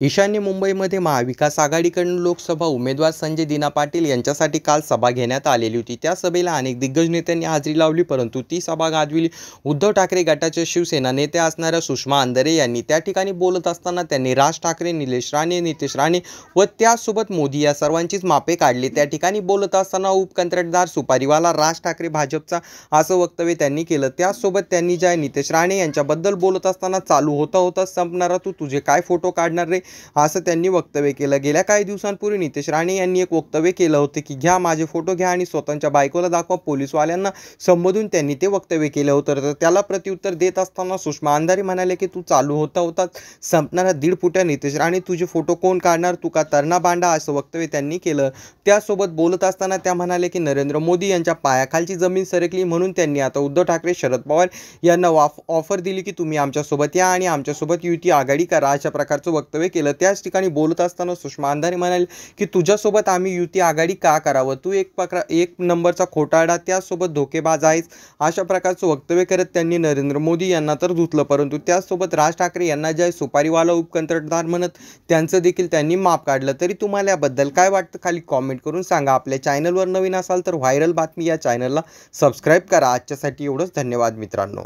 ईशान्य मुंबईमध्ये महाविकास आघाडीकडून लोकसभा उमेदवार संजय दिना पाटील यांच्यासाठी काल सभा घेण्यात आलेली होती। त्या सभेला अनेक दिग्गज नेत्यांनी हजेरी लावली, परंतु ती सभा गाजविली उद्धव ठाकरे गटाच्या शिवसेना नेत्या असणाऱ्या सुषमा अंधारे यांनी। त्या ठिकाणी बोलत असताना त्यांनी राज ठाकरे, निलेश राणे, नितेश राणे व त्यासोबत मोदी या सर्वांचीच मापे काढली। त्या ठिकाणी बोलत असताना उपकंत्राटदार सुपारीवाला राज ठाकरे भाजपचा असं वक्तव्य त्यांनी केलं। त्यासोबत त्यांनी ज्या नितेश राणे यांच्याबद्दल बोलत असताना चालू होता संपणारा तू तुझे काय फोटो काढणार रे असं त्यांनी वक्तव्य केलं। गेल्या काही दिवसांपूर्वी नितेश राणे यांनी एक वक्तव्य केलं होतं की घ्या माझे फोटो घ्या आणि स्वतःच्या बायकोला दाखवा, पोलीसवाल्यांना संबोधून त्यांनी ते वक्तव्य केलं होतं। तर त्याला प्रत्युत्तर देत असताना सुषमा अंधारे म्हणाले की तू चालू होता संपणारा 1.5 फुट्या नितेश राणे तुझे फोटो कोण काढणार, तू का तरणा बांडा असं वक्तव्य त्यांनी केलं। त्यासोबत बोलत असताना त्या म्हणाले की नरेंद्र मोदी यांच्या पायाखालची जमीन सरकली, म्हणून त्यांनी आता उद्धव ठाकरे, शरद पवार यांना ऑफर दिली की तुम्ही आमच्यासोबत या आणि आमच्यासोबत युती आघाडी करा, अशा प्रकारचं वक्तव्य केलं। त्याच ठिकाणी बोलत असताना सुषमा अंधारे म्हणाले की तुझ्यासोबत आम्ही युती आघाडी का करावं, तू एक नंबरचा खोटारडा, त्यासोबत धोकेबाज आहेस, अशा प्रकारचं वक्तव्य करत त्यांनी नरेंद्र मोदी यांना तर धुतलं। परंतु त्यासोबत राज ठाकरे यांना जे सुपारीवाला उपकंत्राटदार म्हणत त्यांचं देखील त्यांनी माप काढलं। तरी तुम्हाला याबद्दल काय वाटतं खाली कॉमेंट करून सांगा। आपल्या चॅनलवर नवीन असाल तर व्हायरल बातमी या चॅनलला सबस्क्राईब करा। आजच्यासाठी एवढंच, धन्यवाद मित्रांनो।